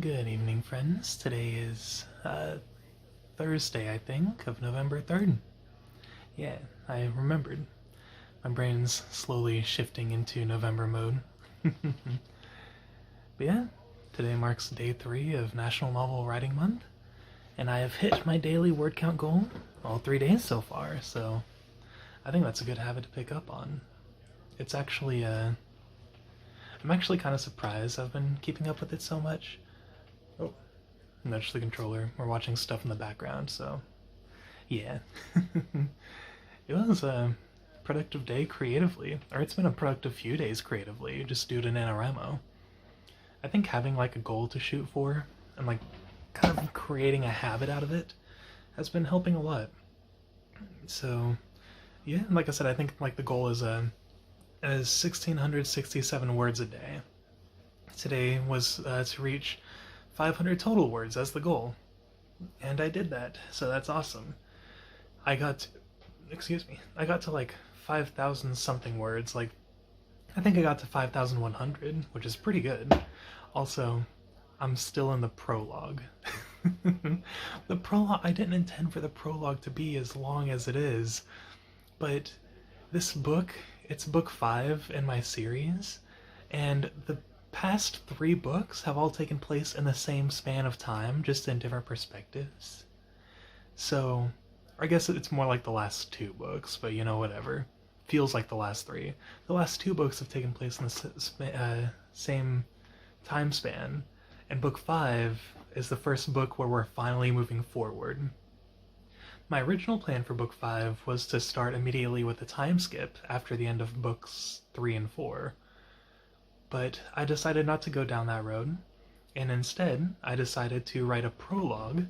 Good evening, friends. Today is Thursday, I think, of November 3rd. Yeah, I remembered. My brain's slowly shifting into November mode. But yeah, today marks day 3 of National Novel Writing Month, and I have hit my daily word count goal all 3 days so far, so I think that's a good habit to pick up on. It's actually, I'm actually kind of surprised I've been keeping up with it so much. Oh, nudge the controller. We're watching stuff in the background, so yeah. It was a productive day creatively, or it's been a productive few days creatively, just due to NaNoWriMo. I think having like a goal to shoot for and like kind of creating a habit out of it has been helping a lot. So yeah, like I said, I think like the goal is 1,667 words a day. Today was to reach 500 total words as the goal, and I did that, so that's awesome. I got to, I got to like 5,000 something words, like, I think I got to 5,100, which is pretty good. Also, I'm still in the prologue. The prologue, I didn't intend for the prologue to be as long as it is, but this book, it's book 5 in my series, and the past 3 books have all taken place in the same span of time, just in different perspectives. So, I guess it's more like the last 2 books, but you know, whatever. Feels like the last 3. The last 2 books have taken place in the same time span, and book 5 is the first book where we're finally moving forward. My original plan for book 5 was to start immediately with a time skip after the end of books 3 and 4, but I decided not to go down that road, and instead I decided to write a prologue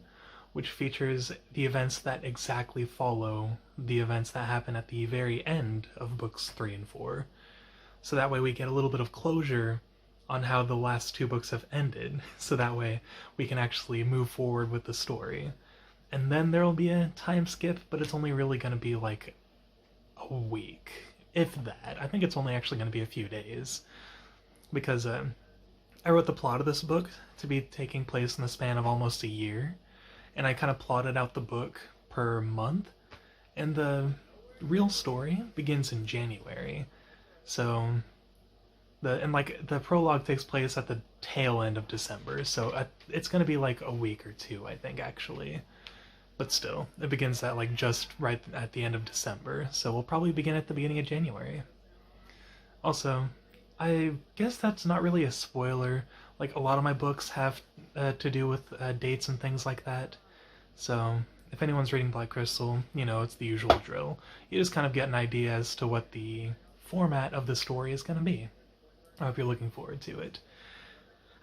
which features the events that exactly follow the events that happen at the very end of books 3 and 4. So that way we get a little bit of closure on how the last 2 books have ended, so that way we can actually move forward with the story. And then there'll be a time skip, but it's only really going to be like a week, if that. I think it's only actually going to be a few days, because I wrote the plot of this book to be taking place in the span of almost a year, and I kind of plotted out the book per month, and the real story begins in January. So the prologue takes place at the tail end of December, so it's going to be like a week or 2, I think, actually. But still, it begins at like just right at the end of December, so we'll probably begin at the beginning of January. Also, I guess that's not really a spoiler. Like, a lot of my books have to do with dates and things like that. So, if anyone's reading Black Crystal, you know, it's the usual drill. You just kind of get an idea as to what the format of the story is going to be. I hope you're looking forward to it.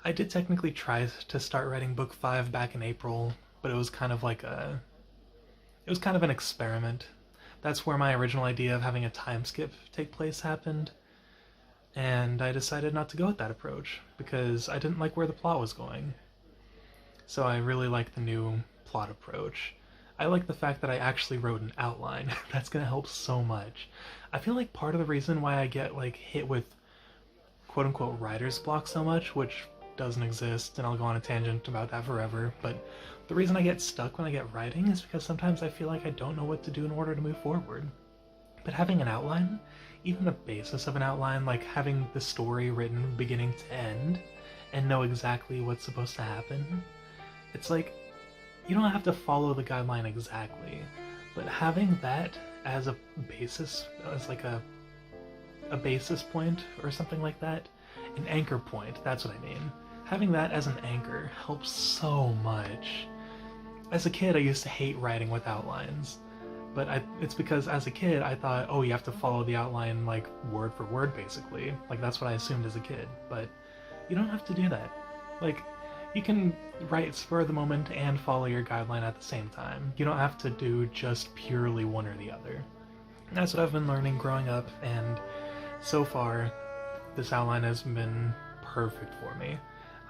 I did technically try to start writing book 5 back in April, but it was kind of like it was kind of an experiment. That's where my original idea of having a time skip take place happened, and I decided not to go with that approach because I didn't like where the plot was going. So I really like the new plot approach. I like the fact that I actually wrote an outline. That's gonna help so much. I feel like part of the reason why I get like hit with quote-unquote writer's block so much, which doesn't exist, and I'll go on a tangent about that forever, but the reason I get stuck when I get writing is because sometimes I feel like I don't know what to do in order to move forward. But having an outline, even the basis of an outline, like having the story written beginning to end, and know exactly what's supposed to happen, it's like, you don't have to follow the guideline exactly, but having that as a basis, as like a basis point or something like that, an anchor point, that's what I mean. Having that as an anchor helps so much. As a kid, I used to hate writing with outlines, but it's because as a kid I thought, oh, you have to follow the outline like word for word basically. Like, that's what I assumed as a kid, but you don't have to do that. Like, you can write spur of the moment and follow your guideline at the same time. You don't have to do just purely one or the other. That's what I've been learning growing up, and so far, this outline has been perfect for me.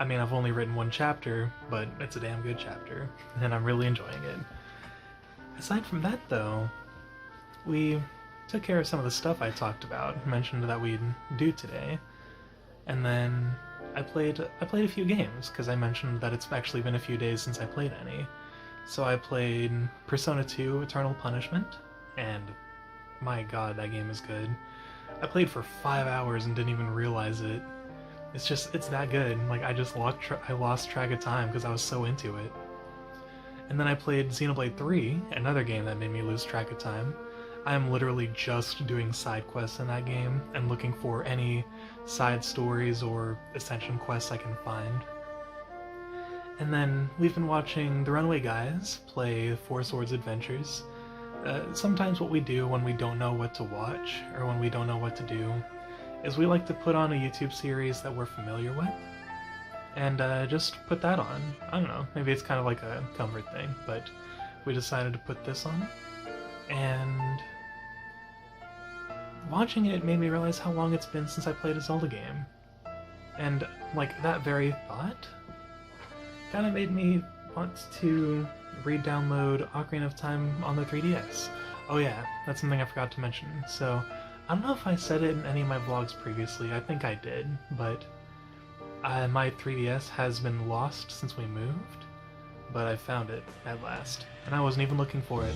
I mean, I've only written 1 chapter, but it's a damn good chapter, and I'm really enjoying it. Aside from that, though, we took care of some of the stuff I talked about, mentioned that we'd do today, and then I played a few games because I mentioned that it's actually been a few days since I played any. So I played Persona 2 Eternal Punishment, and my god, that game is good. I played for 5 hours and didn't even realize it. It's that good. Like, I lost track of time because I was so into it. And then I played Xenoblade 3, another game that made me lose track of time. I am literally just doing side quests in that game and looking for any side stories or ascension quests I can find. And then we've been watching the Runaway Guys play Four Swords Adventures. Sometimes what we do when we don't know what to watch or when we don't know what to do is we like to put on a YouTube series that we're familiar with and just put that on. I don't know, maybe it's kind of like a comfort thing, but we decided to put this on. And watching it made me realize how long it's been since I played a Zelda game. And like that very thought kind of made me want to re-download Ocarina of Time on the 3DS. Oh yeah, that's something I forgot to mention. So, I don't know if I said it in any of my vlogs previously, I think I did, but my 3DS has been lost since we moved, but I found it at last, and I wasn't even looking for it.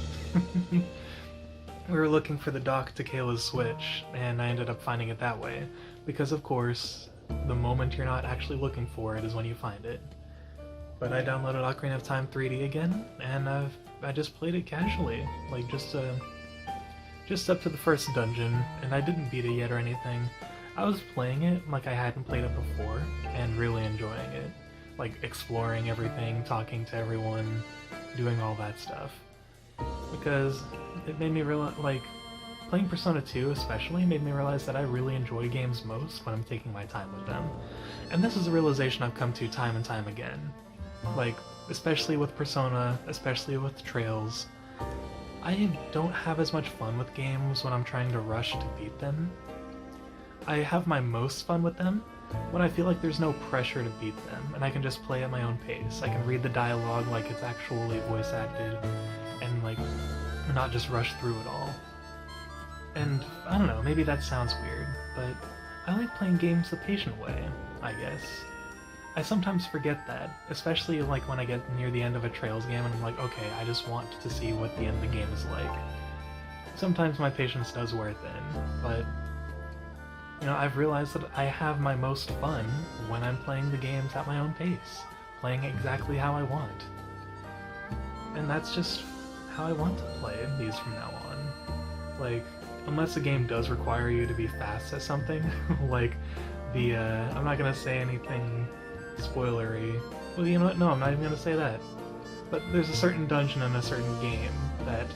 We were looking for the dock to Kayla's Switch, and I ended up finding it that way, because of course, the moment you're not actually looking for it is when you find it. But I downloaded Ocarina of Time 3D again, and I just played it casually, like just up to the first dungeon, and I didn't beat it yet or anything. I was playing it like I hadn't played it before, and really enjoying it. Like exploring everything, talking to everyone, doing all that stuff. Because it made me realize, like, playing Persona 2 especially made me realize that I really enjoy games most when I'm taking my time with them. And this is a realization I've come to time and time again. Like, especially with Persona, especially with Trails, I don't have as much fun with games when I'm trying to rush to beat them. I have my most fun with them when I feel like there's no pressure to beat them, and I can just play at my own pace. I can read the dialogue like it's actually voice acted, and like, not just rush through it all. And, I don't know, maybe that sounds weird, but I like playing games the patient way, I guess. I sometimes forget that, especially like when I get near the end of a Trails game and I'm like, okay, I just want to see what the end of the game is like. Sometimes my patience does wear thin, but you know, I've realized that I have my most fun when I'm playing the games at my own pace, playing exactly how I want. And that's just how I want to play these from now on. Like, unless a game does require you to be fast at something, like the, I'm not gonna say anything spoilery. Well, you know what? No, I'm not even gonna say that. But there's a certain dungeon in a certain game that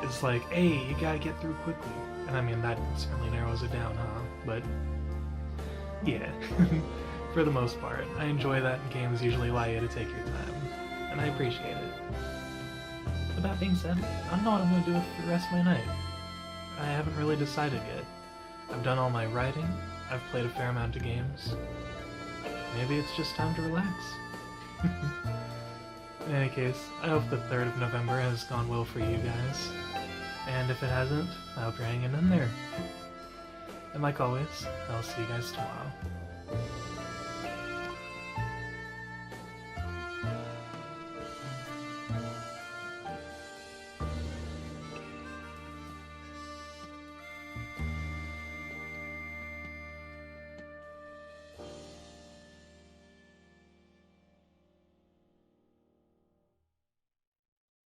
is like, hey, you gotta get through quickly. And I mean, that certainly narrows it down, huh? But, yeah. For the most part, I enjoy that games usually allow you to take your time. And I appreciate it. With that being said, I don't know what I'm gonna do for the rest of my night. I haven't really decided yet. I've done all my writing, I've played a fair amount of games. Maybe it's just time to relax. In any case, I hope the 3rd of November has gone well for you guys. And if it hasn't, I hope you're hanging in there. And like always, I'll see you guys tomorrow.